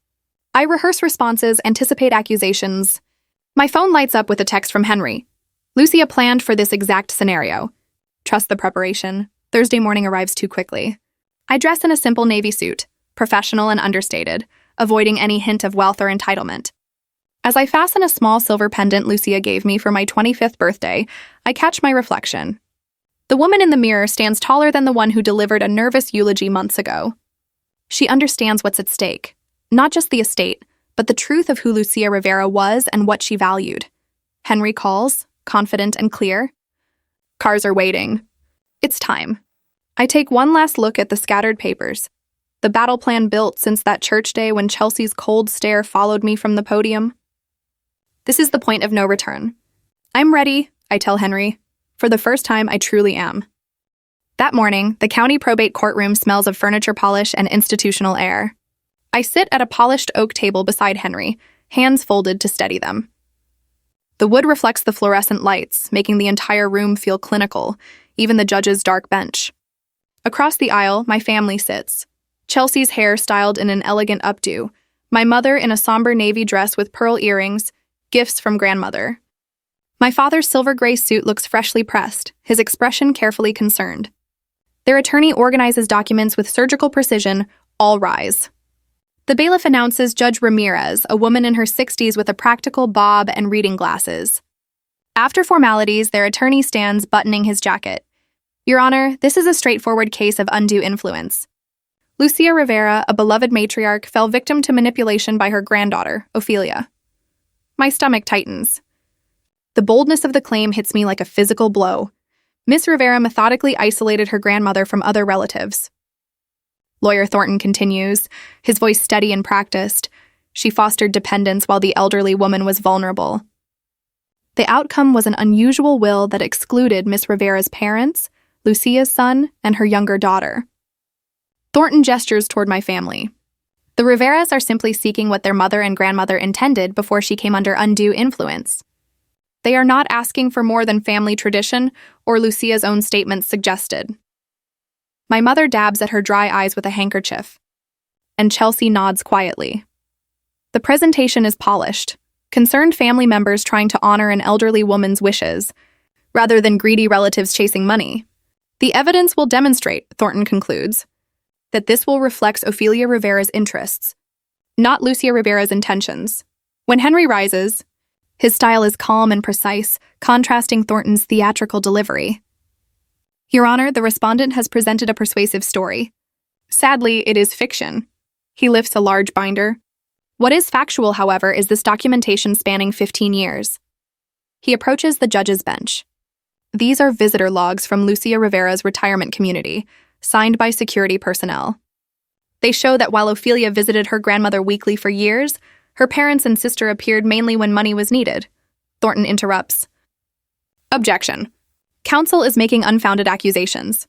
I rehearse responses, anticipate accusations. My phone lights up with a text from Henry. "Lucia planned for this exact scenario. Trust the preparation. Thursday morning arrives too quickly." I dress in a simple navy suit, professional and understated, avoiding any hint of wealth or entitlement. As I fasten a small silver pendant Lucia gave me for my 25th birthday, I catch my reflection. The woman in the mirror stands taller than the one who delivered a nervous eulogy months ago. She understands what's at stake, not just the estate, but the truth of who Lucia Rivera was and what she valued. Henry calls, confident and clear. Cars are waiting. It's time. I take one last look at the scattered papers, the battle plan built since that church day when Chelsea's cold stare followed me from the podium. This is the point of no return. "I'm ready," I tell Henry. For the first time, I truly am. That morning, the county probate courtroom smells of furniture polish and institutional air. I sit at a polished oak table beside Henry, hands folded to steady them. The wood reflects the fluorescent lights, making the entire room feel clinical, even the judge's dark bench. Across the aisle, my family sits. Chelsea's hair styled in an elegant updo, my mother in a somber navy dress with pearl earrings, Gifts from grandmother. My father's silver gray suit looks freshly pressed, his expression carefully concerned. Their attorney organizes documents with surgical precision. All rise. The bailiff announces Judge Ramirez, a woman in her 60s with a practical bob and reading glasses. After formalities, their attorney stands buttoning his jacket. Your Honor, this is a straightforward case of undue influence. Lucia Rivera, a beloved matriarch, fell victim to manipulation by her granddaughter, Ophelia. My stomach tightens. The boldness of the claim hits me like a physical blow. Miss Rivera methodically isolated her grandmother from other relatives. Lawyer Thornton continues, his voice steady and practiced. She fostered dependence while the elderly woman was vulnerable. The outcome was an unusual will that excluded Miss Rivera's parents, Lucia's son, and her younger daughter. Thornton gestures toward my family. The Riveras are simply seeking what their mother and grandmother intended before she came under undue influence. They are not asking for more than family tradition or Lucia's own statements suggested. My mother dabs at her dry eyes with a handkerchief, and Chelsea nods quietly. The presentation is polished, concerned family members trying to honor an elderly woman's wishes, rather than greedy relatives chasing money. The evidence will demonstrate, Thornton concludes, that this will reflect Ophelia Rivera's interests, not Lucia Rivera's intentions. When Henry rises, his style is calm and precise, contrasting Thornton's theatrical delivery. Your Honor, the respondent has presented a persuasive story. Sadly, it is fiction. He lifts a large binder. What is factual, however, is this documentation spanning 15 years. He approaches the judge's bench. These are visitor logs from Lucia Rivera's retirement community, signed by security personnel. They show that while Ophelia visited her grandmother weekly for years, her parents and sister appeared mainly when money was needed. Thornton interrupts. Objection. Counsel is making unfounded accusations.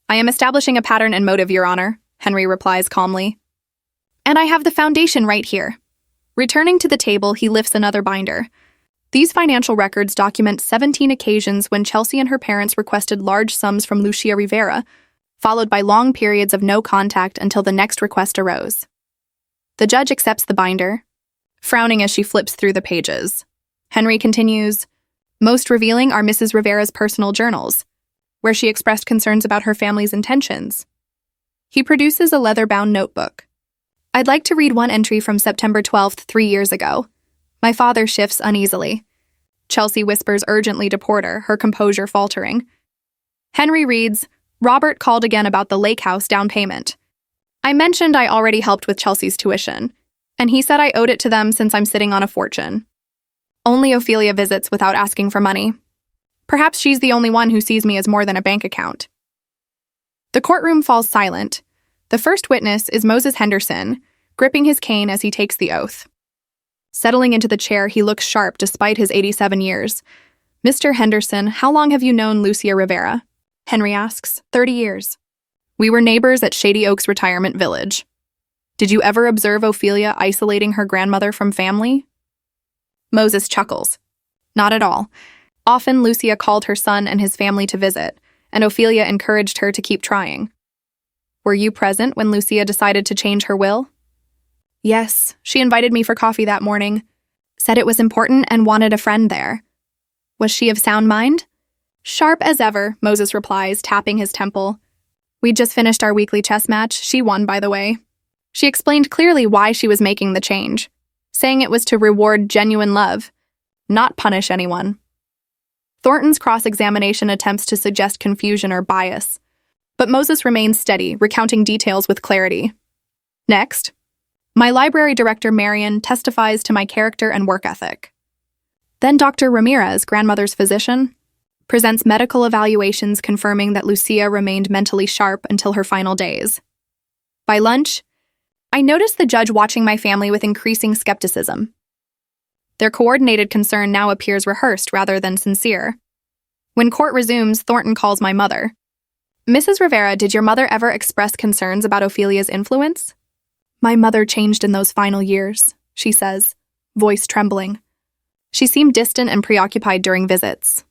I am establishing a pattern and motive, Your Honor, Henry replies calmly. And I have the foundation right here. Returning to the table, he lifts another binder. These financial records document 17 occasions when Chelsea and her parents requested large sums from Lucia Rivera, followed by long periods of no contact until the next request arose. The judge accepts the binder, frowning as she flips through the pages. Henry continues, most revealing are Mrs. Rivera's personal journals, where she expressed concerns about her family's intentions. He produces a leather-bound notebook. I'd like to read one entry from September 12th, 3 years ago. My father shifts uneasily. Chelsea whispers urgently to Porter, her composure faltering. Henry reads, Robert called again about the lake house down payment. I mentioned I already helped with Chelsea's tuition, and he said I owed it to them since I'm sitting on a fortune. Only Ophelia visits without asking for money. Perhaps she's the only one who sees me as more than a bank account. The courtroom falls silent. The first witness is Moses Henderson, gripping his cane as he takes the oath. Settling into the chair, he looks sharp despite his 87 years. Mr. Henderson, how long have you known Lucia Rivera? Henry asks. 30 years. We were neighbors at Shady Oaks Retirement Village. Did you ever observe Ophelia isolating her grandmother from family? Moses chuckles. Not at all. Often Lucia called her son and his family to visit, and Ophelia encouraged her to keep trying. Were you present when Lucia decided to change her will? Yes, she invited me for coffee that morning, said it was important and wanted a friend there. Was she of sound mind? Sharp as ever, Moses replies, tapping his temple. We'd just finished our weekly chess match. She won, by the way. She explained clearly why she was making the change, saying it was to reward genuine love, not punish anyone. Thornton's cross-examination attempts to suggest confusion or bias, but Moses remains steady, recounting details with clarity. Next, my library director, Marion, testifies to my character and work ethic. Then Dr. Ramirez, grandmother's physician, presents medical evaluations confirming that Lucia remained mentally sharp until her final days. By lunch, I noticed the judge watching my family with increasing skepticism. Their coordinated concern now appears rehearsed rather than sincere. When court resumes, Thornton calls my mother. Mrs. Rivera, did your mother ever express concerns about Ophelia's influence? My mother changed in those final years, she says, voice trembling. She seemed distant and preoccupied during visits.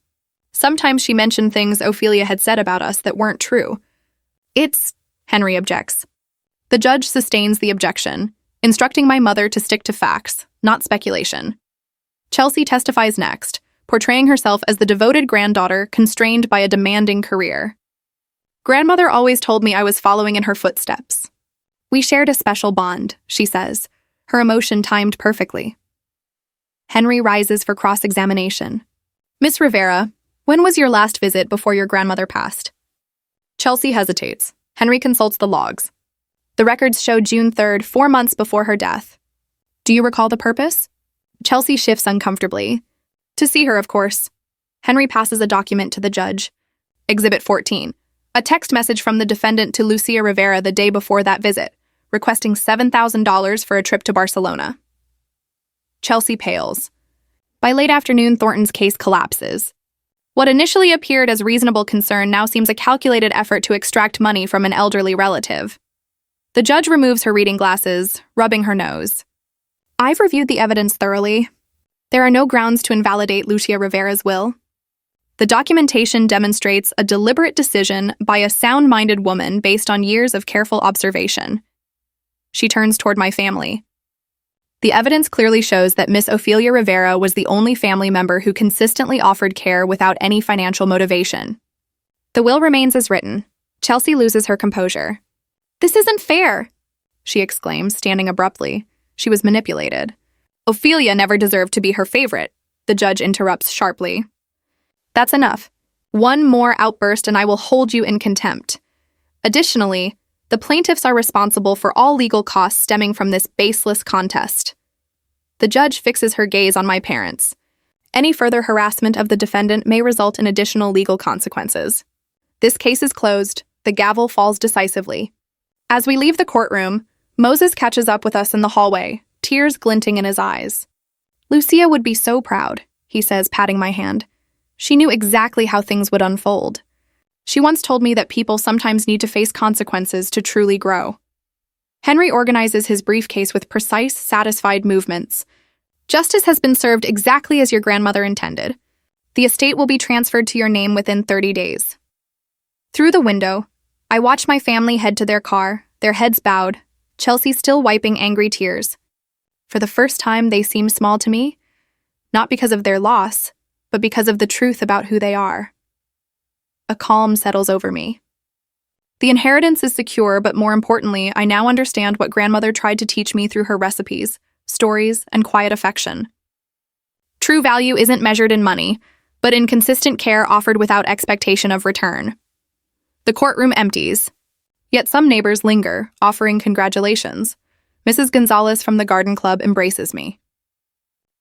Sometimes she mentioned things Ophelia had said about us that weren't true. Henry objects. The judge sustains the objection, instructing my mother to stick to facts, not speculation. Chelsea testifies next, portraying herself as the devoted granddaughter constrained by a demanding career. Grandmother always told me I was following in her footsteps. We shared a special bond, she says, her emotion timed perfectly. Henry rises for cross-examination. Miss Rivera, when was your last visit before your grandmother passed? Chelsea hesitates. Henry consults the logs. The records show June 3rd, 4 months before her death. Do you recall the purpose? Chelsea shifts uncomfortably. To see her, of course. Henry passes a document to the judge. Exhibit 14. A text message from the defendant to Lucia Rivera the day before that visit, requesting $7,000 for a trip to Barcelona. Chelsea pales. By late afternoon, Thornton's case collapses. What initially appeared as reasonable concern now seems a calculated effort to extract money from an elderly relative. The judge removes her reading glasses, rubbing her nose. I've reviewed the evidence thoroughly. There are no grounds to invalidate Lucia Rivera's will. The documentation demonstrates a deliberate decision by a sound-minded woman based on years of careful observation. She turns toward my family. The evidence clearly shows that Miss Ophelia Rivera was the only family member who consistently offered care without any financial motivation. The will remains as written. Chelsea loses her composure. This isn't fair, she exclaims, standing abruptly. She was manipulated. Ophelia never deserved to be her favorite, the judge interrupts sharply. That's enough. One more outburst and I will hold you in contempt. Additionally, the plaintiffs are responsible for all legal costs stemming from this baseless contest. The judge fixes her gaze on my parents. Any further harassment of the defendant may result in additional legal consequences. This case is closed. The gavel falls decisively. As we leave the courtroom, Moses catches up with us in the hallway, tears glinting in his eyes. Lucia would be so proud, he says, patting my hand. She knew exactly how things would unfold. She once told me that people sometimes need to face consequences to truly grow. Henry organizes his briefcase with precise, satisfied movements. Justice has been served exactly as your grandmother intended. The estate will be transferred to your name within 30 days. Through the window, I watch my family head to their car, their heads bowed, Chelsea still wiping angry tears. For the first time, they seem small to me, not because of their loss, but because of the truth about who they are. A calm settles over me. The inheritance is secure, but more importantly, I now understand what grandmother tried to teach me through her recipes, stories, and quiet affection. True value isn't measured in money, but in consistent care offered without expectation of return. The courtroom empties, yet some neighbors linger, offering congratulations. Mrs. Gonzalez from the garden club embraces me.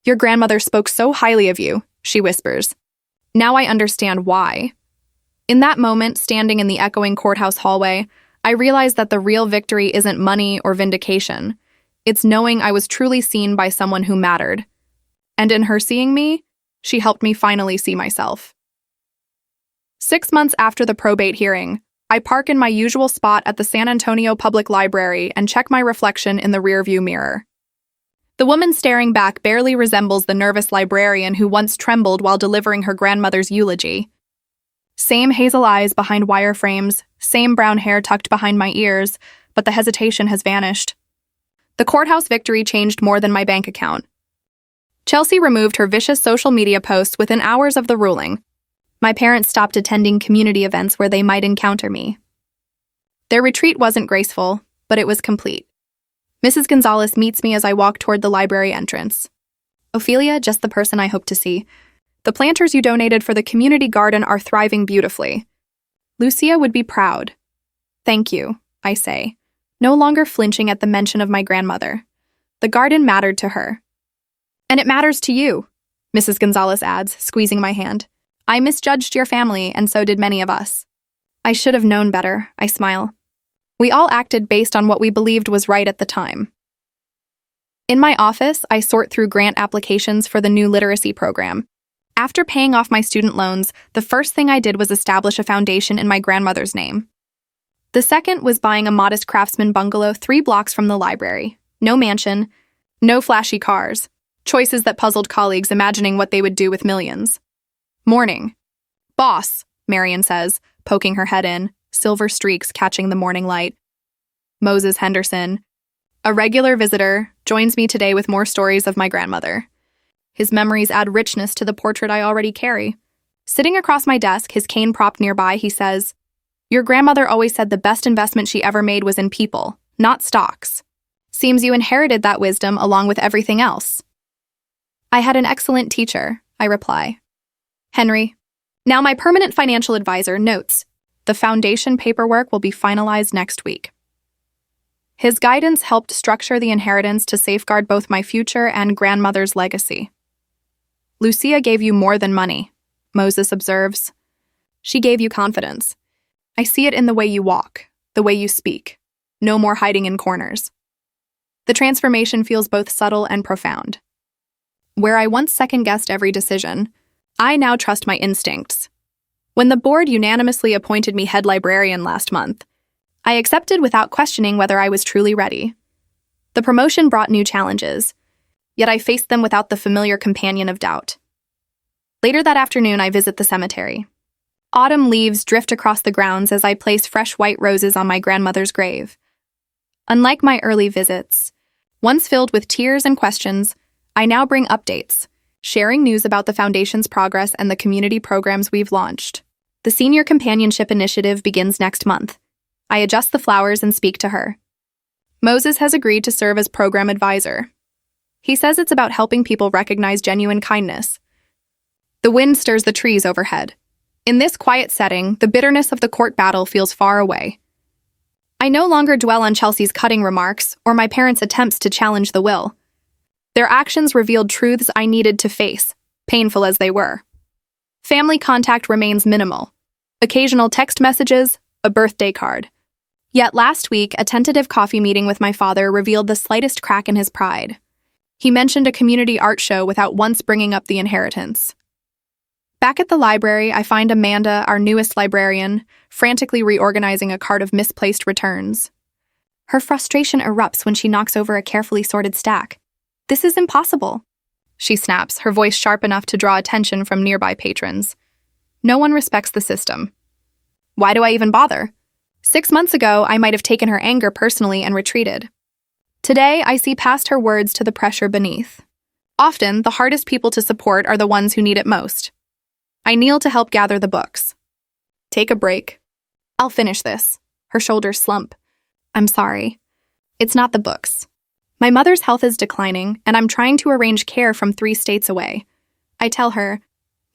Your grandmother spoke so highly of you, she whispers. Now I understand why. In that moment, standing in the echoing courthouse hallway, I realized that the real victory isn't money or vindication. It's knowing I was truly seen by someone who mattered. And in her seeing me, she helped me finally see myself. 6 months after the probate hearing, I park in my usual spot at the San Antonio Public Library and check my reflection in the rearview mirror. The woman staring back barely resembles the nervous librarian who once trembled while delivering her grandmother's eulogy. Same hazel eyes behind wire frames, same brown hair tucked behind my ears, but the hesitation has vanished. The courthouse victory changed more than my bank account. Chelsea removed her vicious social media posts within hours of the ruling. My parents stopped attending community events where they might encounter me. Their retreat wasn't graceful, but it was complete. Mrs. Gonzalez meets me as I walk toward the library entrance. Ophelia, just the person I hope to see. The planters you donated for the community garden are thriving beautifully. Lucia would be proud. Thank you, I say, no longer flinching at the mention of my grandmother. The garden mattered to her. And it matters to you, Mrs. Gonzalez adds, squeezing my hand. I misjudged your family, and so did many of us. I should have known better, I smile. We all acted based on what we believed was right at the time. In my office, I sort through grant applications for the new literacy program. After paying off my student loans, the first thing I did was establish a foundation in my grandmother's name. The second was buying a modest craftsman bungalow 3 blocks from the library. No mansion, no flashy cars. Choices that puzzled colleagues imagining what they would do with millions. Morning. Boss, Marion says, poking her head in, silver streaks catching the morning light. Moses Henderson, a regular visitor, joins me today with more stories of my grandmother. His memories add richness to the portrait I already carry. Sitting across my desk, his cane propped nearby, he says, "Your grandmother always said the best investment she ever made was in people, not stocks. Seems you inherited that wisdom along with everything else." "I had an excellent teacher," I reply. Henry. Now my permanent financial advisor notes, the foundation paperwork will be finalized next week. His guidance helped structure the inheritance to safeguard both my future and grandmother's legacy. "Lucia gave you more than money," Moses observes. "She gave you confidence. I see it in the way you walk, the way you speak. No more hiding in corners." The transformation feels both subtle and profound. Where I once second-guessed every decision, I now trust my instincts. When the board unanimously appointed me head librarian last month, I accepted without questioning whether I was truly ready. The promotion brought new challenges, yet I faced them without the familiar companion of doubt. Later that afternoon, I visit the cemetery. Autumn leaves drift across the grounds as I place fresh white roses on my grandmother's grave. Unlike my early visits, once filled with tears and questions, I now bring updates, sharing news about the Foundation's progress and the community programs we've launched. The Senior Companionship Initiative begins next month. I adjust the flowers and speak to her. Moses has agreed to serve as program advisor. He says it's about helping people recognize genuine kindness. The wind stirs the trees overhead. In this quiet setting, the bitterness of the court battle feels far away. I no longer dwell on Chelsea's cutting remarks or my parents' attempts to challenge the will. Their actions revealed truths I needed to face, painful as they were. Family contact remains minimal. Occasional text messages, a birthday card. Yet last week, a tentative coffee meeting with my father revealed the slightest crack in his pride. He mentioned a community art show without once bringing up the inheritance. Back at the library, I find Amanda, our newest librarian, frantically reorganizing a cart of misplaced returns. Her frustration erupts when she knocks over a carefully sorted stack. "This is impossible," she snaps, her voice sharp enough to draw attention from nearby patrons. No one respects the system. Why do I even bother? 6 months ago, I might have taken her anger personally and retreated. Today, I see past her words to the pressure beneath. Often, the hardest people to support are the ones who need it most. I kneel to help gather the books. "Take a break. I'll finish this." Her shoulders slump. "I'm sorry. It's not the books. My mother's health is declining, and I'm trying to arrange care from 3 states away." I tell her,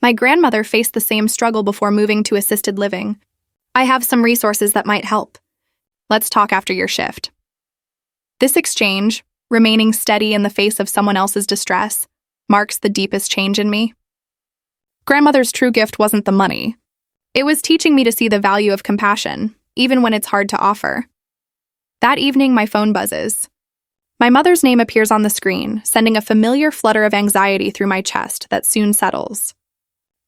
"My grandmother faced the same struggle before moving to assisted living. I have some resources that might help. Let's talk after your shift." This exchange, remaining steady in the face of someone else's distress, marks the deepest change in me. Grandmother's true gift wasn't the money. It was teaching me to see the value of compassion, even when it's hard to offer. That evening, my phone buzzes. My mother's name appears on the screen, sending a familiar flutter of anxiety through my chest that soon settles.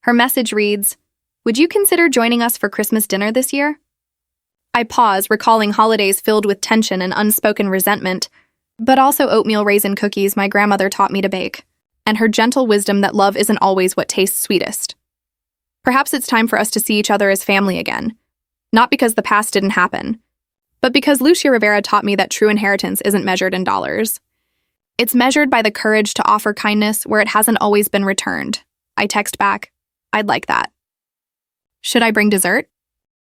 Her message reads, "Would you consider joining us for Christmas dinner this year?" I pause, recalling holidays filled with tension and unspoken resentment, but also oatmeal raisin cookies my grandmother taught me to bake, and her gentle wisdom that love isn't always what tastes sweetest. Perhaps it's time for us to see each other as family again, not because the past didn't happen, but because Lucia Rivera taught me that true inheritance isn't measured in dollars. It's measured by the courage to offer kindness where it hasn't always been returned. I text back, "I'd like that." Should I bring dessert?